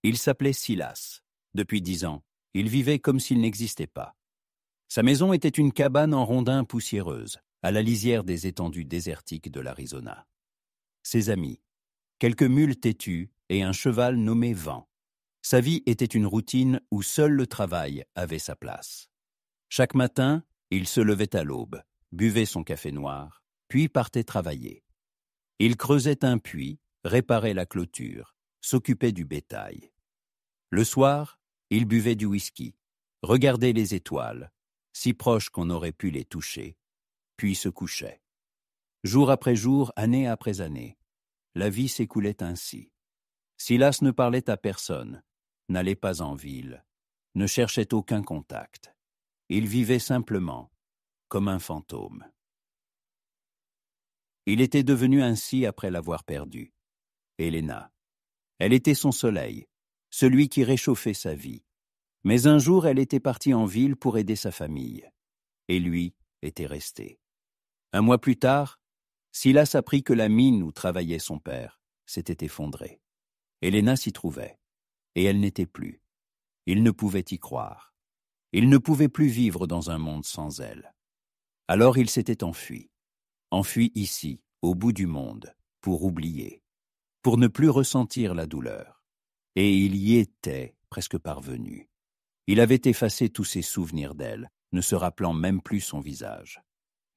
Il s'appelait Silas. Depuis 10 ans, il vivait comme s'il n'existait pas. Sa maison était une cabane en rondins poussiéreuse, à la lisière des étendues désertiques de l'Arizona. Ses amis, quelques mules têtues et un cheval nommé Vent. Sa vie était une routine où seul le travail avait sa place. Chaque matin, il se levait à l'aube, buvait son café noir, puis partait travailler. Il creusait un puits, réparait la clôture, s'occupait du bétail. Le soir, il buvait du whisky, regardait les étoiles, si proches qu'on aurait pu les toucher, puis se couchait. Jour après jour, année après année, la vie s'écoulait ainsi. Silas ne parlait à personne, n'allait pas en ville, ne cherchait aucun contact. Il vivait simplement, comme un fantôme. Il était devenu ainsi après l'avoir perdue. Helena. Elle était son soleil, celui qui réchauffait sa vie. Mais un jour, elle était partie en ville pour aider sa famille. Et lui était resté. Un mois plus tard, Silas apprit que la mine où travaillait son père s'était effondrée. Helena s'y trouvait, et elle n'était plus. Il ne pouvait y croire. Il ne pouvait plus vivre dans un monde sans elle. Alors il s'était enfui. Enfui ici, au bout du monde, pour oublier, pour ne plus ressentir la douleur. Et il y était presque parvenu. Il avait effacé tous ses souvenirs d'elle, ne se rappelant même plus son visage.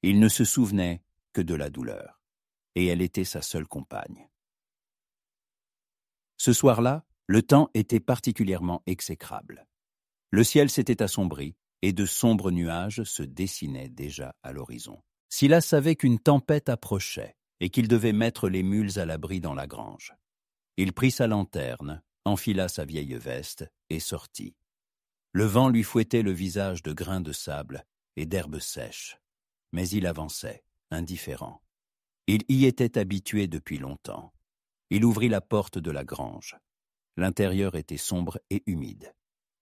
Il ne se souvenait que de la douleur, et elle était sa seule compagne. Ce soir-là, le temps était particulièrement exécrable. Le ciel s'était assombri, et de sombres nuages se dessinaient déjà à l'horizon. Silas savait qu'une tempête approchait, et qu'il devait mettre les mules à l'abri dans la grange. Il prit sa lanterne, enfila sa vieille veste, et sortit. Le vent lui fouettait le visage de grains de sable et d'herbes sèches. Mais il avançait, indifférent. Il y était habitué depuis longtemps. Il ouvrit la porte de la grange. L'intérieur était sombre et humide.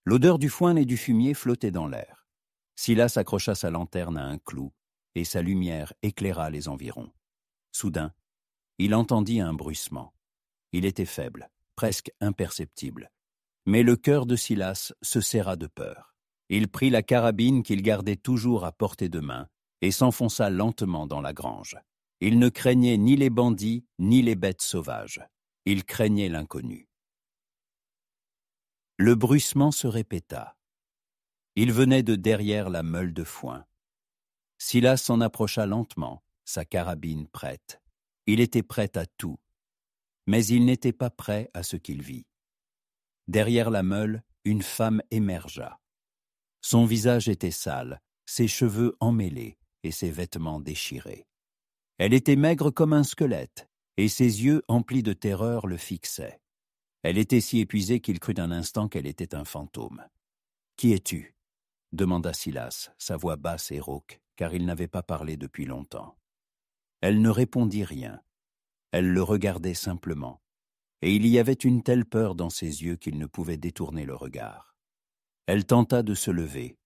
L'odeur du foin et du fumier flottait dans l'air. Silas accrocha sa lanterne à un clou, et sa lumière éclaira les environs. Soudain, il entendit un bruissement. Il était faible, presque imperceptible. Mais le cœur de Silas se serra de peur. Il prit la carabine qu'il gardait toujours à portée de main et s'enfonça lentement dans la grange. Il ne craignait ni les bandits ni les bêtes sauvages. Il craignait l'inconnu. Le bruissement se répéta. Il venait de derrière la meule de foin. Silas s'en approcha lentement, sa carabine prête. Il était prêt à tout. Mais il n'était pas prêt à ce qu'il vit. Derrière la meule, une femme émergea. Son visage était sale, ses cheveux emmêlés et ses vêtements déchirés. Elle était maigre comme un squelette, et ses yeux emplis de terreur le fixaient. Elle était si épuisée qu'il crut un instant qu'elle était un fantôme. « Qui es-tu » demanda Silas, sa voix basse et rauque, car il n'avait pas parlé depuis longtemps. Elle ne répondit rien. Elle le regardait simplement, et il y avait une telle peur dans ses yeux qu'il ne pouvait détourner le regard. Elle tenta de se lever,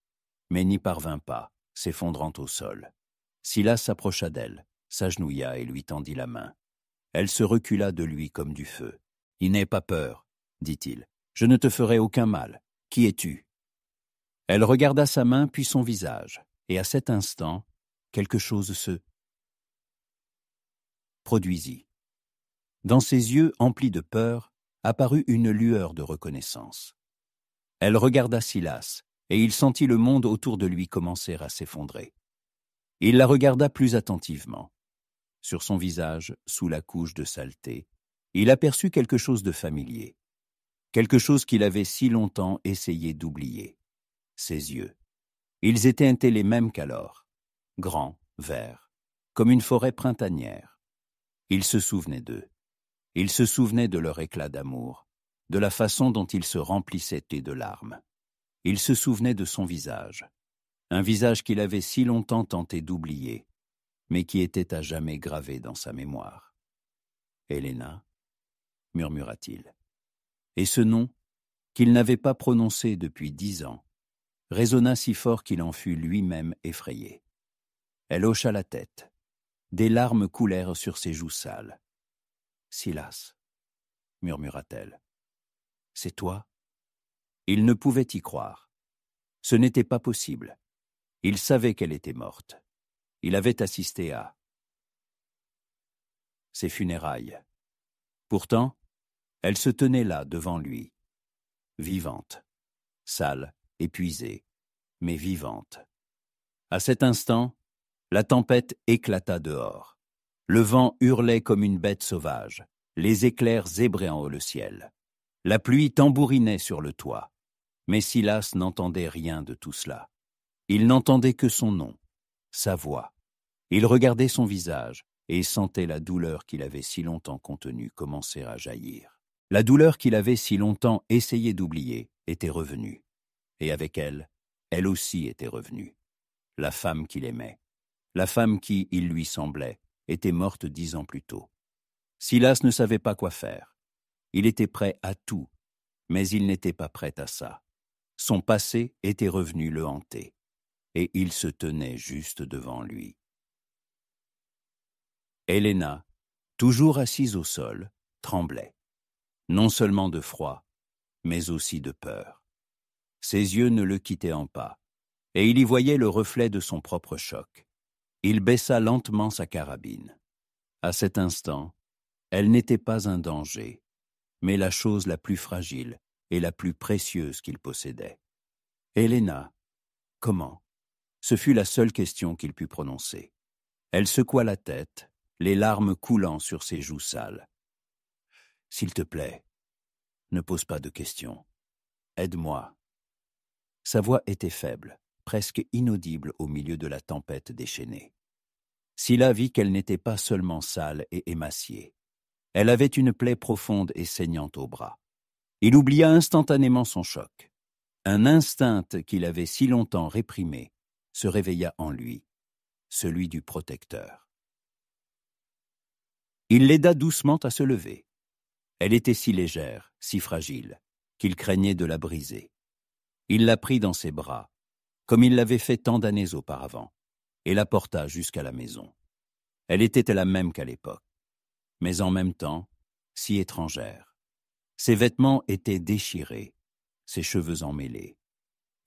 mais n'y parvint pas, s'effondrant au sol. Silas s'approcha d'elle, s'agenouilla et lui tendit la main. Elle se recula de lui comme du feu. « Il n'aie pas peur, dit-il. Je ne te ferai aucun mal. Qui es-tu » Elle regarda sa main puis son visage, et à cet instant, quelque chose se produisit. Dans ses yeux emplis de peur, apparut une lueur de reconnaissance. Elle regarda Silas, et il sentit le monde autour de lui commencer à s'effondrer. Il la regarda plus attentivement. Sur son visage, sous la couche de saleté, il aperçut quelque chose de familier, quelque chose qu'il avait si longtemps essayé d'oublier. Ses yeux. Ils étaient les mêmes qu'alors, grands, verts, comme une forêt printanière. Il se souvenait d'eux. Il se souvenait de leur éclat d'amour, de la façon dont ils se remplissaient de larmes. Il se souvenait de son visage, un visage qu'il avait si longtemps tenté d'oublier, mais qui était à jamais gravé dans sa mémoire. « Helena » murmura-t-il. Et ce nom, qu'il n'avait pas prononcé depuis 10 ans, résonna si fort qu'il en fut lui-même effrayé. Elle hocha la tête. Des larmes coulèrent sur ses joues sales. « Silas » murmura-t-elle. C'est toi ?» Il ne pouvait y croire. Ce n'était pas possible. Il savait qu'elle était morte. Il avait assisté à ses funérailles. Pourtant, elle se tenait là devant lui, vivante, sale, épuisée, mais vivante. À cet instant, la tempête éclata dehors. Le vent hurlait comme une bête sauvage, les éclairs zébraient en haut le ciel. La pluie tambourinait sur le toit, mais Silas n'entendait rien de tout cela. Il n'entendait que son nom, sa voix. Il regardait son visage et sentait la douleur qu'il avait si longtemps contenue commencer à jaillir. La douleur qu'il avait si longtemps essayé d'oublier était revenue. Et avec elle, elle aussi était revenue. La femme qu'il aimait, la femme qui, il lui semblait, était morte 10 ans plus tôt. Silas ne savait pas quoi faire. Il était prêt à tout, mais il n'était pas prêt à ça. Son passé était revenu le hanter, et il se tenait juste devant lui. Helena, toujours assise au sol, tremblait, non seulement de froid, mais aussi de peur. Ses yeux ne le quittaient pas, et il y voyait le reflet de son propre choc. Il baissa lentement sa carabine. À cet instant, elle n'était pas un danger, mais la chose la plus fragile et la plus précieuse qu'il possédait. Helena, comment? Ce fut la seule question qu'il put prononcer. Elle secoua la tête, les larmes coulant sur ses joues sales. « S'il te plaît, ne pose pas de questions. Aide-moi. » Sa voix était faible, presque inaudible au milieu de la tempête déchaînée. Silas vit qu'elle n'était pas seulement sale et émaciée. Elle avait une plaie profonde et saignante au bras. Il oublia instantanément son choc. Un instinct qu'il avait si longtemps réprimé se réveilla en lui, celui du protecteur. Il l'aida doucement à se lever. Elle était si légère, si fragile, qu'il craignait de la briser. Il la prit dans ses bras, comme il l'avait fait tant d'années auparavant, et la porta jusqu'à la maison. Elle était la même qu'à l'époque, mais en même temps, si étrangère. Ses vêtements étaient déchirés, ses cheveux emmêlés,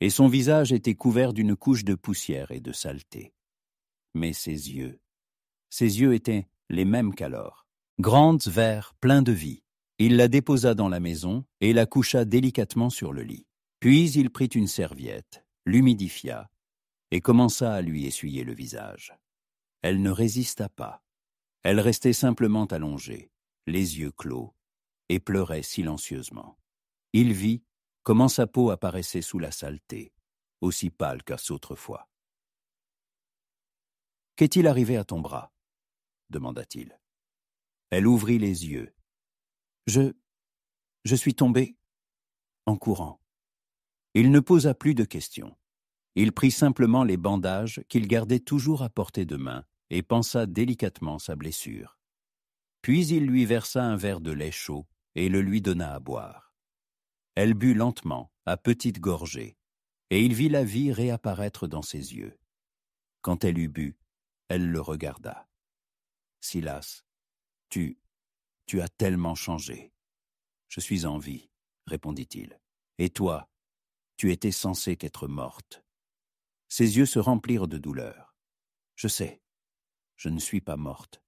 et son visage était couvert d'une couche de poussière et de saleté. Mais ses yeux étaient les mêmes qu'alors, grands, verts, pleins de vie. Il la déposa dans la maison et la coucha délicatement sur le lit. Puis il prit une serviette, l'humidifia et commença à lui essuyer le visage. Elle ne résista pas. Elle restait simplement allongée, les yeux clos, et pleurait silencieusement. Il vit comment sa peau apparaissait sous la saleté, aussi pâle qu'à autrefois. « Qu'est-il arrivé à ton bras ?» demanda-t-il. Elle ouvrit les yeux. « Je suis tombée en courant. » Il ne posa plus de questions. Il prit simplement les bandages qu'il gardait toujours à portée de main et pansa délicatement sa blessure. Puis il lui versa un verre de lait chaud et le lui donna à boire. Elle but lentement, à petites gorgées, et il vit la vie réapparaître dans ses yeux. Quand elle eut bu, elle le regarda. « Silas, tu as tellement changé. »« Je suis en vie, » répondit-il. « Et toi, tu étais censée qu'être morte. » Ses yeux se remplirent de douleur. « Je sais, je ne suis pas morte.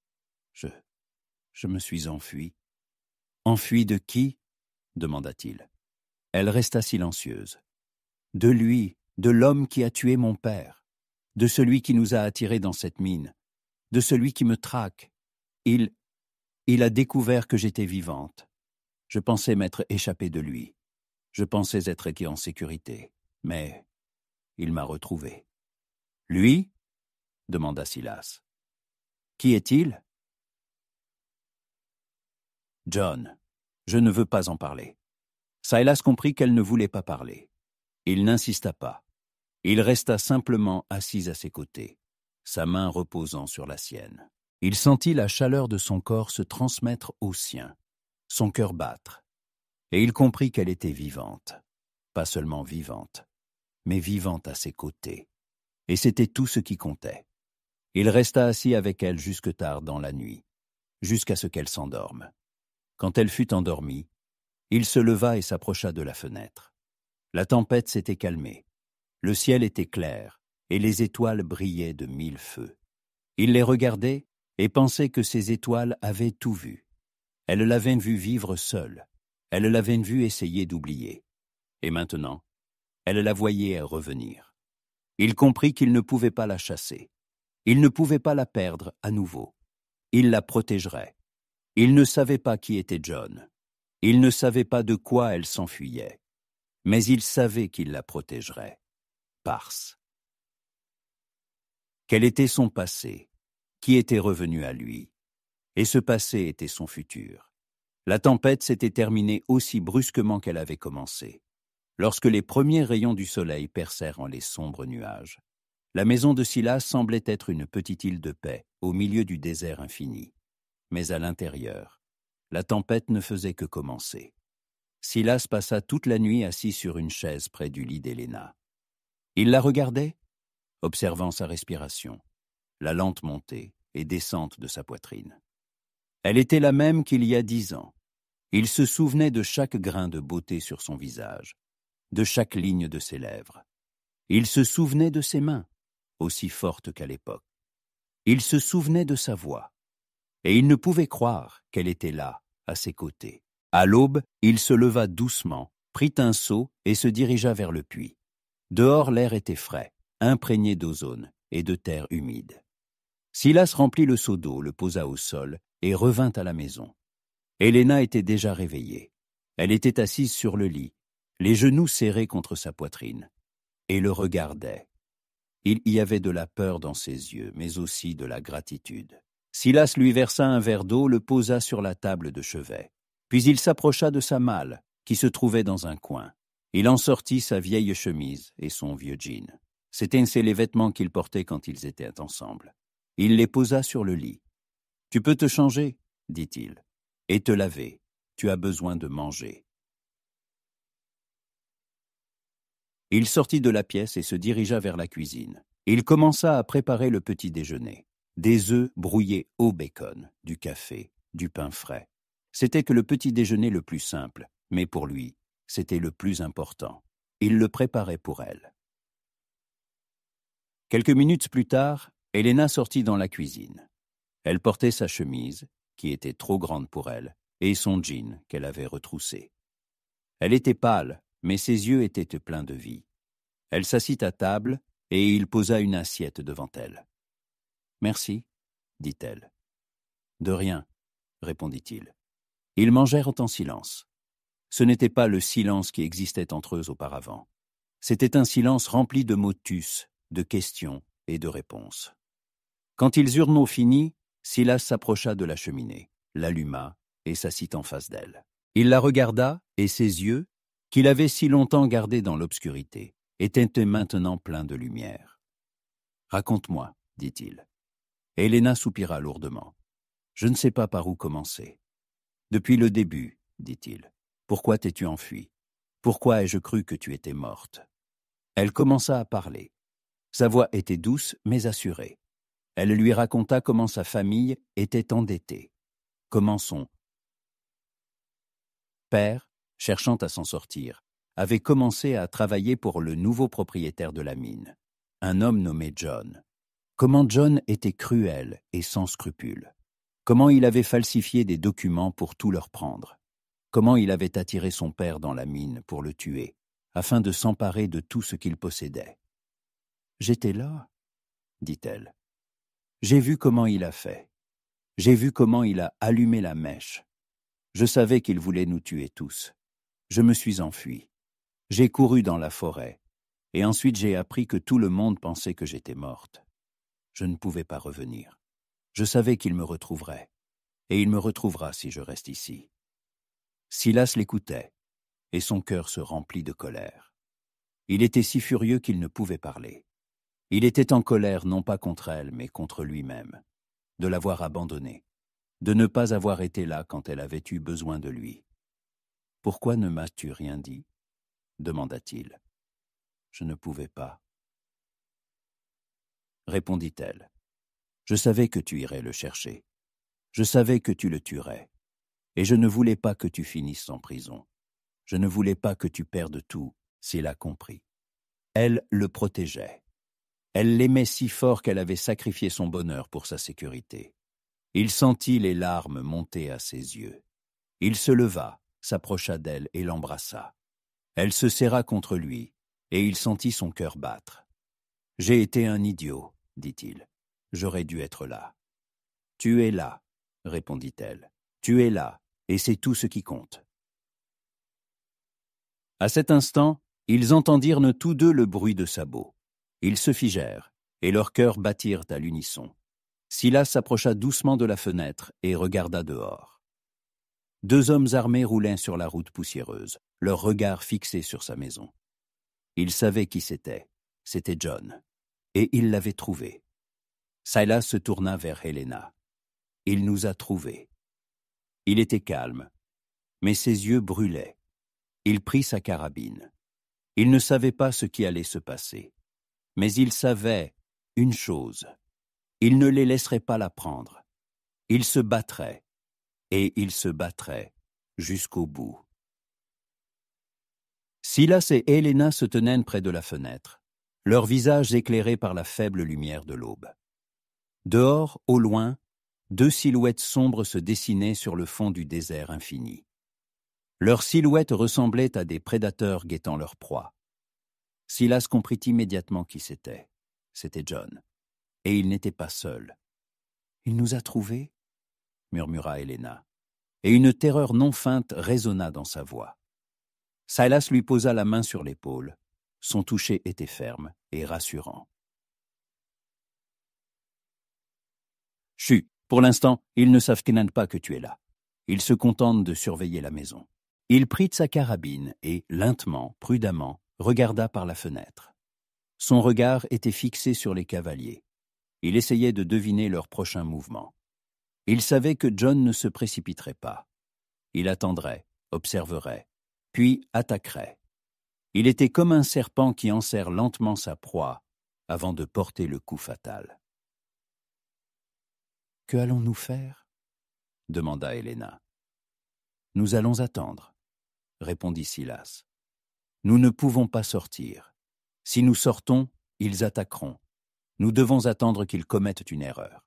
Je me suis enfuie. »« Enfuie de qui ?» demanda-t-il. Elle resta silencieuse. « De lui, de l'homme qui a tué mon père, de celui qui nous a attirés dans cette mine, de celui qui me traque. Il a découvert que j'étais vivante. Je pensais m'être échappée de lui. Je pensais être en sécurité, mais il m'a retrouvée. »« Lui ?» demanda Silas. « Qui est-il ?»« John. Je ne veux pas en parler. » Silas comprit qu'elle ne voulait pas parler. Il n'insista pas. Il resta simplement assis à ses côtés, sa main reposant sur la sienne. Il sentit la chaleur de son corps se transmettre au sien, son cœur battre, et il comprit qu'elle était vivante. Pas seulement vivante, mais vivante à ses côtés. Et c'était tout ce qui comptait. Il resta assis avec elle jusque tard dans la nuit, jusqu'à ce qu'elle s'endorme. Quand elle fut endormie, Il se leva et s'approcha de la fenêtre. La tempête s'était calmée. Le ciel était clair, et les étoiles brillaient de 1000 feux. Il les regardait et pensait que ces étoiles avaient tout vu. Elles l'avaient vu vivre seule. Elles l'avaient vu essayer d'oublier. Et maintenant, elles la voyaient revenir. Il comprit qu'il ne pouvait pas la chasser. Il ne pouvait pas la perdre à nouveau. Il la protégerait. Il ne savait pas qui était John. Il ne savait pas de quoi elle s'enfuyait. Mais il savait qu'il la protégerait. Parce. Quel était son passé? Qui était revenu à lui? Et ce passé était son futur. La tempête s'était terminée aussi brusquement qu'elle avait commencé. Lorsque les premiers rayons du soleil percèrent en les sombres nuages, la maison de Silas semblait être une petite île de paix au milieu du désert infini. Mais à l'intérieur, la tempête ne faisait que commencer. Silas passa toute la nuit assis sur une chaise près du lit d'Héléna. Il la regardait, observant sa respiration, la lente montée et descente de sa poitrine. Elle était la même qu'il y a 10 ans. Il se souvenait de chaque grain de beauté sur son visage, de chaque ligne de ses lèvres. Il se souvenait de ses mains, aussi fortes qu'à l'époque. Il se souvenait de sa voix, et il ne pouvait croire qu'elle était là, à ses côtés. À l'aube, il se leva doucement, prit un seau et se dirigea vers le puits. Dehors, l'air était frais, imprégné d'ozone et de terre humide. Silas remplit le seau d'eau, le posa au sol et revint à la maison. Héléna était déjà réveillée. Elle était assise sur le lit, les genoux serrés contre sa poitrine, et le regardait. Il y avait de la peur dans ses yeux, mais aussi de la gratitude. Silas lui versa un verre d'eau, le posa sur la table de chevet. Puis il s'approcha de sa malle, qui se trouvait dans un coin. Il en sortit sa vieille chemise et son vieux jean. C'étaient les vêtements qu'il portait quand ils étaient ensemble. Il les posa sur le lit. « Tu peux te changer, dit-il, et te laver. Tu as besoin de manger. » Il sortit de la pièce et se dirigea vers la cuisine. Il commença à préparer le petit déjeuner. Des œufs brouillés au bacon, du café, du pain frais. C'était que le petit déjeuner le plus simple, mais pour lui, c'était le plus important. Il le préparait pour elle. Quelques minutes plus tard, Héléna sortit dans la cuisine. Elle portait sa chemise, qui était trop grande pour elle, et son jean qu'elle avait retroussé. Elle était pâle, mais ses yeux étaient pleins de vie. Elle s'assit à table et il posa une assiette devant elle. « Merci, dit-elle. »« De rien, répondit-il. » Ils mangèrent en silence. Ce n'était pas le silence qui existait entre eux auparavant. C'était un silence rempli de motus, de questions et de réponses. Quand ils eurent fini, Silas s'approcha de la cheminée, l'alluma et s'assit en face d'elle. Il la regarda et ses yeux, qu'il avait si longtemps gardés dans l'obscurité, étaient maintenant pleins de lumière. « Raconte-moi, dit-il. » Héléna soupira lourdement. « Je ne sais pas par où commencer. »« Depuis le début, dit-il. Pourquoi t'es-tu enfuie? Pourquoi ai-je cru que tu étais morte ?» Elle commença à parler. Sa voix était douce mais assurée. Elle lui raconta comment sa famille était endettée, comment son père, cherchant à s'en sortir, avait commencé à travailler pour le nouveau propriétaire de la mine, un homme nommé John. Comment John était cruel et sans scrupules. Comment il avait falsifié des documents pour tout leur prendre. Comment il avait attiré son père dans la mine pour le tuer, afin de s'emparer de tout ce qu'il possédait. « J'étais là, » dit-elle. « J'ai vu comment il a fait. J'ai vu comment il a allumé la mèche. Je savais qu'il voulait nous tuer tous. Je me suis enfuie. J'ai couru dans la forêt, et ensuite j'ai appris que tout le monde pensait que j'étais morte. Je ne pouvais pas revenir. Je savais qu'il me retrouverait, et il me retrouvera si je reste ici. » Silas l'écoutait, et son cœur se remplit de colère. Il était si furieux qu'il ne pouvait parler. Il était en colère non pas contre elle, mais contre lui-même, de l'avoir abandonnée, de ne pas avoir été là quand elle avait eu besoin de lui. « Pourquoi ne m'as-tu rien dit ?» demanda-t-il. « Je ne pouvais pas. » Répondit-elle. « Je savais que tu irais le chercher. Je savais que tu le tuerais. Et je ne voulais pas que tu finisses en prison. Je ne voulais pas que tu perdes tout, s'il a compris. Elle le protégeait. Elle l'aimait si fort qu'elle avait sacrifié son bonheur pour sa sécurité. Il sentit les larmes monter à ses yeux. Il se leva, s'approcha d'elle et l'embrassa. Elle se serra contre lui, et il sentit son cœur battre. « J'ai été un idiot, dit-il. J'aurais dû être là. »« Tu es là, répondit-elle. Tu es là, et c'est tout ce qui compte. » À cet instant, ils entendirent tous deux le bruit de sabots. Ils se figèrent, et leurs cœurs battirent à l'unisson. Silas s'approcha doucement de la fenêtre et regarda dehors. Deux hommes armés roulaient sur la route poussiéreuse, leurs regards fixés sur sa maison. Il savait qui c'était. C'était John. Et il l'avait trouvé. Silas se tourna vers Helena. « Il nous a trouvés. » Il était calme, mais ses yeux brûlaient. Il prit sa carabine. Il ne savait pas ce qui allait se passer. Mais il savait une chose. Il ne les laisserait pas la prendre. Il se battrait. Et il se battrait jusqu'au bout. Silas et Helena se tenaient près de la fenêtre, leurs visages éclairés par la faible lumière de l'aube. Dehors, au loin, deux silhouettes sombres se dessinaient sur le fond du désert infini. Leurs silhouettes ressemblaient à des prédateurs guettant leur proie. Silas comprit immédiatement qui c'était. C'était John. Et il n'était pas seul. « Il nous a trouvés ?» murmura Helena, et une terreur non feinte résonna dans sa voix. Silas lui posa la main sur l'épaule. Son toucher était ferme et rassurant. « Chut, pour l'instant, ils ne savent pas que tu es là. Ils se contentent de surveiller la maison. » Il prit sa carabine et, lentement, prudemment, regarda par la fenêtre. Son regard était fixé sur les cavaliers. Il essayait de deviner leur prochain mouvement. Il savait que John ne se précipiterait pas. Il attendrait, observerait, puis attaquerait. Il était comme un serpent qui enserre lentement sa proie avant de porter le coup fatal. « Que allons-nous faire ?» demanda Helena. « Nous allons attendre, » répondit Silas. « Nous ne pouvons pas sortir. Si nous sortons, ils attaqueront. Nous devons attendre qu'ils commettent une erreur. »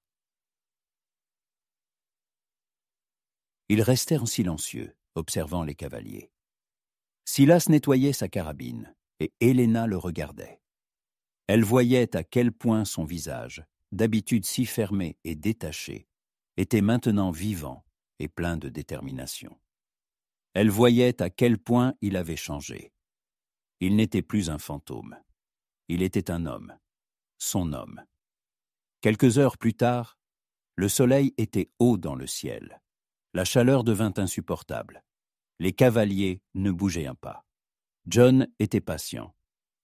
Ils restèrent silencieux, observant les cavaliers. Silas nettoyait sa carabine, et Helena le regardait. Elle voyait à quel point son visage, d'habitude si fermé et détaché, était maintenant vivant et plein de détermination. Elle voyait à quel point il avait changé. Il n'était plus un fantôme. Il était un homme, son homme. Quelques heures plus tard, le soleil était haut dans le ciel. La chaleur devint insupportable. Les cavaliers ne bougeaient un pas. John était patient.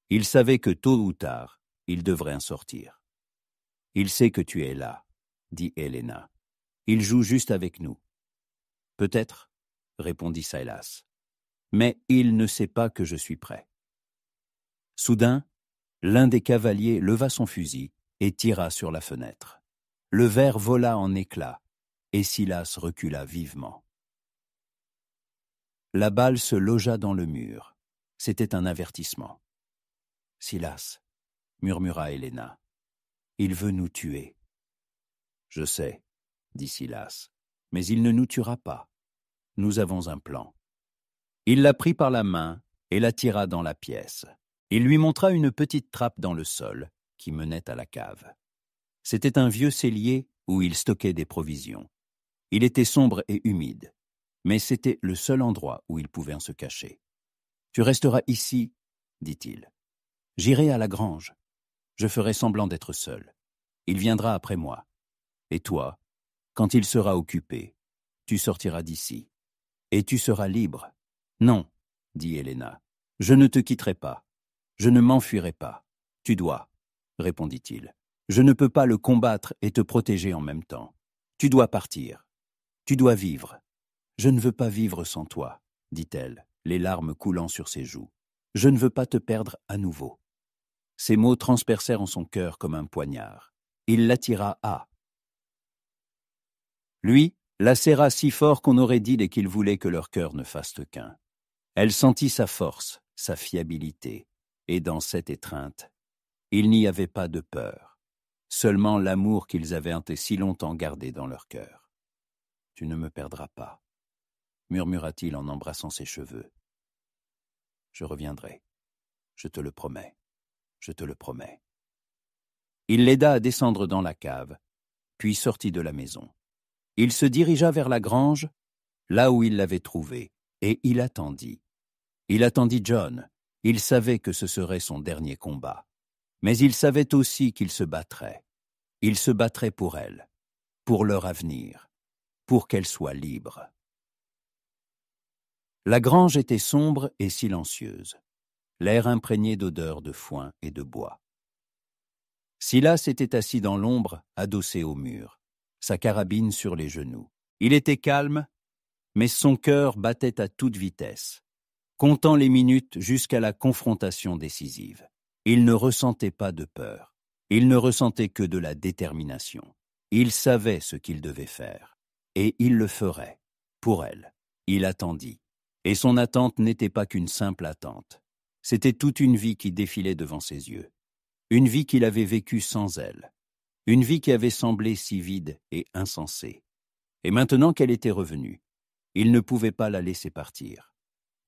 Il savait que tôt ou tard, il devrait en sortir. « Il sait que tu es là, » dit Helena. « Il joue juste avec nous. »« Peut-être, » répondit Silas. « Mais il ne sait pas que je suis prêt. » Soudain, l'un des cavaliers leva son fusil et tira sur la fenêtre. Le verre vola en éclats, et Silas recula vivement. La balle se logea dans le mur. C'était un avertissement. « Silas, » murmura Helena, « il veut nous tuer. »« Je sais, » dit Silas, « mais il ne nous tuera pas. Nous avons un plan. » Il la prit par la main et la tira dans la pièce. Il lui montra une petite trappe dans le sol qui menait à la cave. C'était un vieux cellier où il stockait des provisions. Il était sombre et humide, mais c'était le seul endroit où il pouvait en se cacher. « Tu resteras ici, » dit-il. « J'irai à la grange. Je ferai semblant d'être seul. Il viendra après moi. Et toi, quand il sera occupé, tu sortiras d'ici. Et tu seras libre. »« Non, » dit Helena, « je ne te quitterai pas. Je ne m'enfuirai pas. Tu dois, » répondit-il. « Je ne peux pas le combattre et te protéger en même temps. Tu dois partir. Tu dois vivre. »« Je ne veux pas vivre sans toi, » dit-elle, les larmes coulant sur ses joues. « Je ne veux pas te perdre à nouveau. » Ces mots transpercèrent en son cœur comme un poignard. Il l'attira à. Lui la serra si fort qu'on aurait dit qu'il voulait que leur cœur ne fasse qu'un. Elle sentit sa force, sa fiabilité, et dans cette étreinte, il n'y avait pas de peur, seulement l'amour qu'ils avaient été si longtemps gardé dans leur cœur. « Tu ne me perdras pas, » murmura-t-il en embrassant ses cheveux. « Je reviendrai, je te le promets, je te le promets. » Il l'aida à descendre dans la cave, puis sortit de la maison. Il se dirigea vers la grange, là où il l'avait trouvée, et il attendit. Il attendit John. Il savait que ce serait son dernier combat. Mais il savait aussi qu'il se battrait. Il se battrait pour elle, pour leur avenir, pour qu'elle soit libre. La grange était sombre et silencieuse, l'air imprégné d'odeurs de foin et de bois. Silas était assis dans l'ombre, adossé au mur, sa carabine sur les genoux. Il était calme, mais son cœur battait à toute vitesse, comptant les minutes jusqu'à la confrontation décisive. Il ne ressentait pas de peur, il ne ressentait que de la détermination. Il savait ce qu'il devait faire, et il le ferait, pour elle. Il attendit, et son attente n'était pas qu'une simple attente. C'était toute une vie qui défilait devant ses yeux, une vie qu'il avait vécue sans elle, une vie qui avait semblé si vide et insensée. Et maintenant qu'elle était revenue, il ne pouvait pas la laisser partir.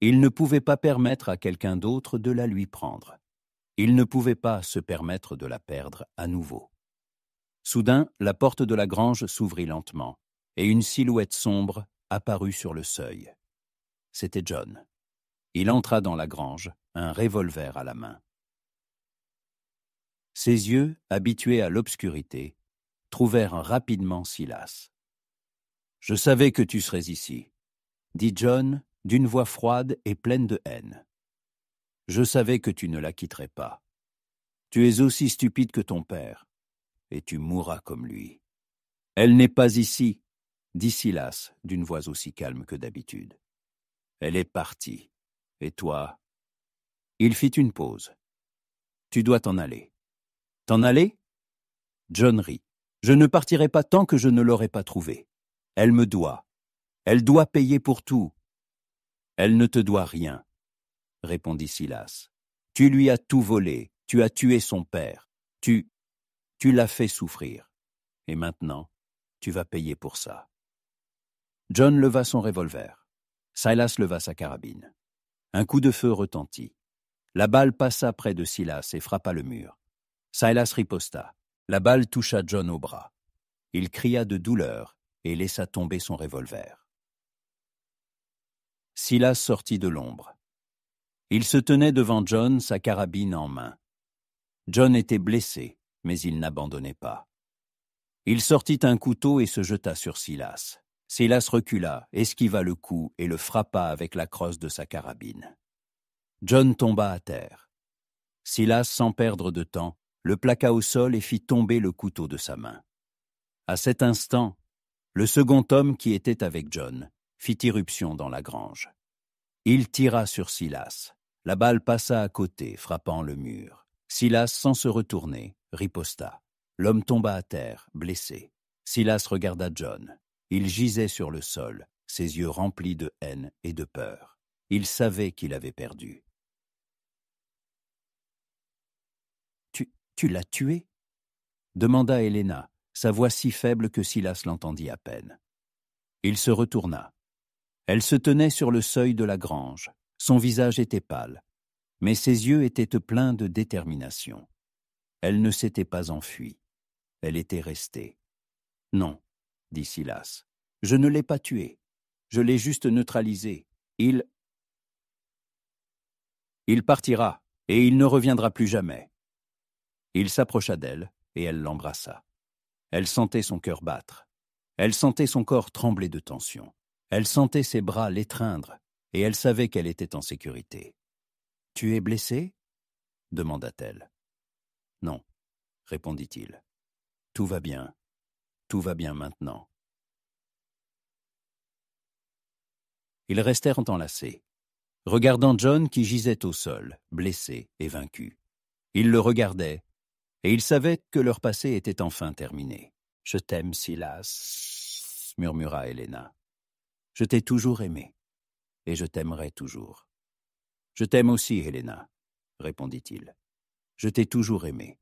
Il ne pouvait pas permettre à quelqu'un d'autre de la lui prendre. Il ne pouvait pas se permettre de la perdre à nouveau. Soudain, la porte de la grange s'ouvrit lentement, et une silhouette sombre apparut sur le seuil. C'était John. Il entra dans la grange, un revolver à la main. Ses yeux, habitués à l'obscurité, trouvèrent rapidement Silas. « Je savais que tu serais ici, » dit John d'une voix froide et pleine de haine. « Je savais que tu ne la quitterais pas. Tu es aussi stupide que ton père, et tu mourras comme lui. »« Elle n'est pas ici, » dit Silas d'une voix aussi calme que d'habitude. « Elle est partie. Et toi ?» Il fit une pause. « Tu dois t'en aller. »« T'en aller ?» John rit. « Je ne partirai pas tant que je ne l'aurai pas trouvée. Elle me doit. Elle doit payer pour tout. »« Elle ne te doit rien, » répondit Silas. « Tu lui as tout volé, tu as tué son père, tu l'as fait souffrir. Et maintenant, tu vas payer pour ça. » John leva son revolver. Silas leva sa carabine. Un coup de feu retentit. La balle passa près de Silas et frappa le mur. Silas riposta. La balle toucha John au bras. Il cria de douleur et laissa tomber son revolver. Silas sortit de l'ombre. Il se tenait devant John, sa carabine en main. John était blessé, mais il n'abandonnait pas. Il sortit un couteau et se jeta sur Silas. Silas recula, esquiva le coup et le frappa avec la crosse de sa carabine. John tomba à terre. Silas, sans perdre de temps, le plaqua au sol et fit tomber le couteau de sa main. À cet instant, le second homme qui était avec John fit irruption dans la grange. Il tira sur Silas. La balle passa à côté, frappant le mur. Silas, sans se retourner, riposta. L'homme tomba à terre, blessé. Silas regarda John. Il gisait sur le sol, ses yeux remplis de haine et de peur. Il savait qu'il avait perdu. « Tu l'as tué ?» demanda Helena, sa voix si faible que Silas l'entendit à peine. Il se retourna. Elle se tenait sur le seuil de la grange. Son visage était pâle, mais ses yeux étaient pleins de détermination. Elle ne s'était pas enfuie. Elle était restée. « Non, » dit Silas, « je ne l'ai pas tué. Je l'ai juste neutralisé. Il partira, et il ne reviendra plus jamais. » Il s'approcha d'elle, et elle l'embrassa. Elle sentait son cœur battre. Elle sentait son corps trembler de tension. Elle sentait ses bras l'étreindre, et elle savait qu'elle était en sécurité. « Tu es blessé ?» demanda-t-elle. « Non, » répondit-il. « Tout va bien maintenant. » Ils restèrent enlacés, regardant John qui gisait au sol, blessé et vaincu. Ils le regardaient, et ils savaient que leur passé était enfin terminé. « Je t'aime, Silas, » murmura Helena. « Je t'ai toujours aimé, et je t'aimerai toujours. » Je t'aime aussi, Helena, répondit-il. Je t'ai toujours aimé,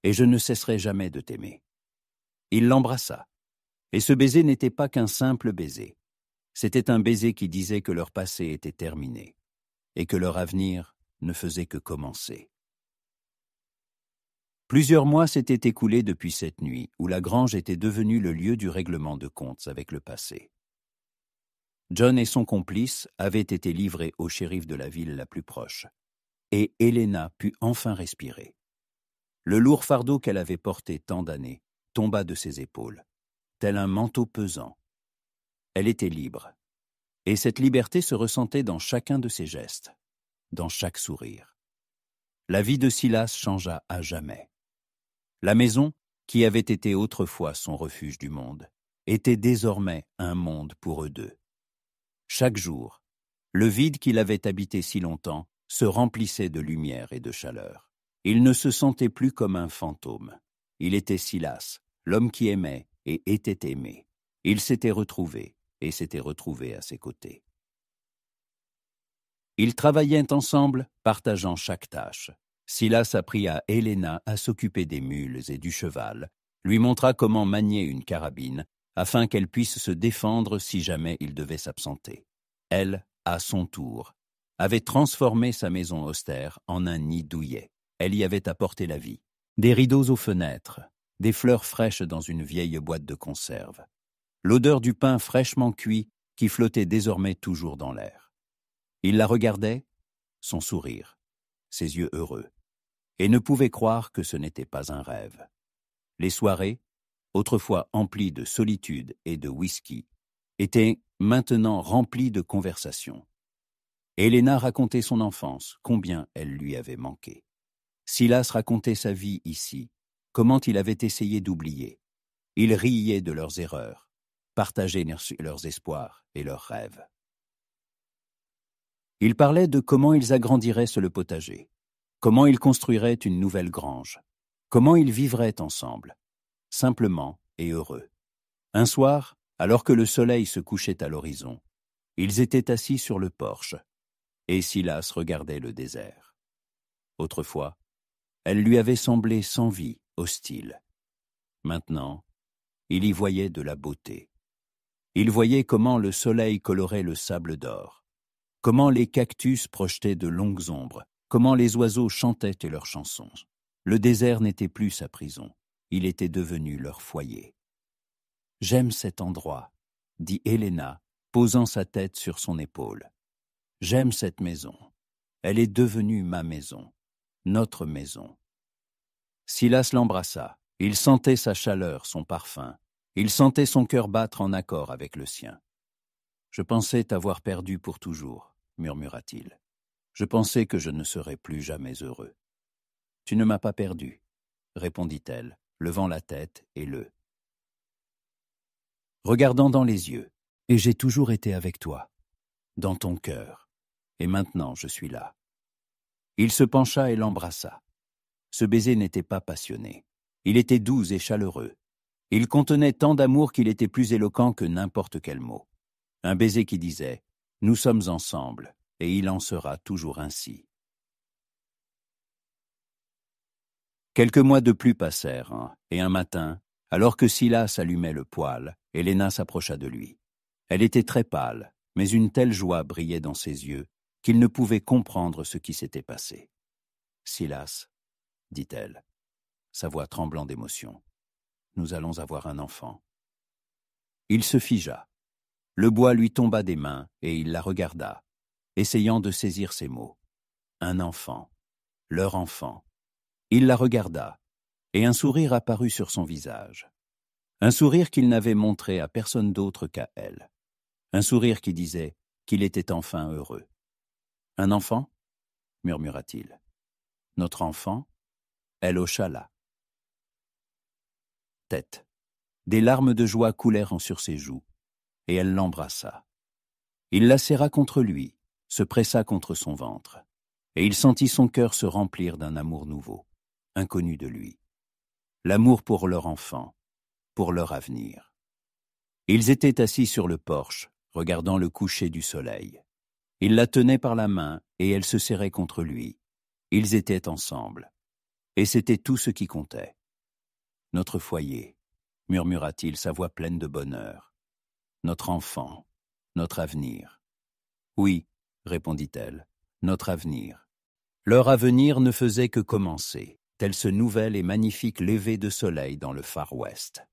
et je ne cesserai jamais de t'aimer. Il l'embrassa, et ce baiser n'était pas qu'un simple baiser. C'était un baiser qui disait que leur passé était terminé, et que leur avenir ne faisait que commencer. Plusieurs mois s'étaient écoulés depuis cette nuit où la grange était devenue le lieu du règlement de comptes avec le passé. John et son complice avaient été livrés au shérif de la ville la plus proche, et Helena put enfin respirer. Le lourd fardeau qu'elle avait porté tant d'années tomba de ses épaules, tel un manteau pesant. Elle était libre, et cette liberté se ressentait dans chacun de ses gestes, dans chaque sourire. La vie de Silas changea à jamais. La maison, qui avait été autrefois son refuge du monde, était désormais un monde pour eux deux. Chaque jour, le vide qui l'avait habité si longtemps se remplissait de lumière et de chaleur. Il ne se sentait plus comme un fantôme. Il était Silas, l'homme qui aimait et était aimé. Il s'était retrouvé et s'était retrouvé à ses côtés. Ils travaillaient ensemble, partageant chaque tâche. Silas apprit à Helena à s'occuper des mules et du cheval, lui montra comment manier une carabine, afin qu'elle puisse se défendre si jamais il devait s'absenter. Elle, à son tour, avait transformé sa maison austère en un nid douillet. Elle y avait apporté la vie. Des rideaux aux fenêtres, des fleurs fraîches dans une vieille boîte de conserve, l'odeur du pain fraîchement cuit qui flottait désormais toujours dans l'air. Il la regardait, son sourire, ses yeux heureux, et ne pouvait croire que ce n'était pas un rêve. Les soirées, autrefois emplies de solitude et de whisky, étaient maintenant remplies de conversations. Helena racontait son enfance, combien elle lui avait manqué. Silas racontait sa vie ici, comment il avait essayé d'oublier. Ils riaient de leurs erreurs, partageaient leurs espoirs et leurs rêves. Ils parlaient de comment ils agrandiraient le potager, comment ils construiraient une nouvelle grange, comment ils vivraient ensemble, simplement et heureux. Un soir, alors que le soleil se couchait à l'horizon, ils étaient assis sur le porche, et Silas regardait le désert. Autrefois, elle lui avait semblé sans vie, hostile. Maintenant, il y voyait de la beauté. Il voyait comment le soleil colorait le sable d'or, comment les cactus projetaient de longues ombres, comment les oiseaux chantaient leurs chansons. Le désert n'était plus sa prison, il était devenu leur foyer. « J'aime cet endroit », dit Helena, posant sa tête sur son épaule. « J'aime cette maison. Elle est devenue ma maison, notre maison. » Silas l'embrassa. Il sentait sa chaleur, son parfum. Il sentait son cœur battre en accord avec le sien. « Je pensais t'avoir perdu pour toujours, » murmura-t-il. « Je pensais que je ne serais plus jamais heureux. »« Tu ne m'as pas perdu, » répondit-elle, levant la tête et le regardant dans les yeux. « Et j'ai toujours été avec toi, dans ton cœur, et maintenant je suis là. » Il se pencha et l'embrassa. Ce baiser n'était pas passionné. Il était doux et chaleureux. Il contenait tant d'amour qu'il était plus éloquent que n'importe quel mot. Un baiser qui disait « Nous sommes ensemble, et il en sera toujours ainsi. » Quelques mois de plus passèrent, et un matin, alors que Silas allumait le poêle, Helena s'approcha de lui. Elle était très pâle, mais une telle joie brillait dans ses yeux qu'il ne pouvait comprendre ce qui s'était passé. « Silas, » dit-elle, sa voix tremblant d'émotion, « nous allons avoir un enfant. » Il se figea. Le bois lui tomba des mains et il la regarda, essayant de saisir ses mots. Un enfant, leur enfant. Il la regarda, et un sourire apparut sur son visage. Un sourire qu'il n'avait montré à personne d'autre qu'à elle. Un sourire qui disait qu'il était enfin heureux. « Un enfant » murmura-t-il. « Notre enfant ?» Elle hocha la tête. Des larmes de joie coulèrent sur ses joues, et elle l'embrassa. Il la serra contre lui, se pressa contre son ventre, et il sentit son cœur se remplir d'un amour nouveau, inconnu de lui. L'amour pour leur enfant, pour leur avenir. Ils étaient assis sur le porche, regardant le coucher du soleil. Il la tenait par la main et elle se serrait contre lui. Ils étaient ensemble. Et c'était tout ce qui comptait. « Notre foyer », murmura-t-il, sa voix pleine de bonheur. « Notre enfant, notre avenir. »« Oui, » répondit-elle, « notre avenir. » Leur avenir ne faisait que commencer, telle ce nouvel et magnifique lever de soleil dans le Far West.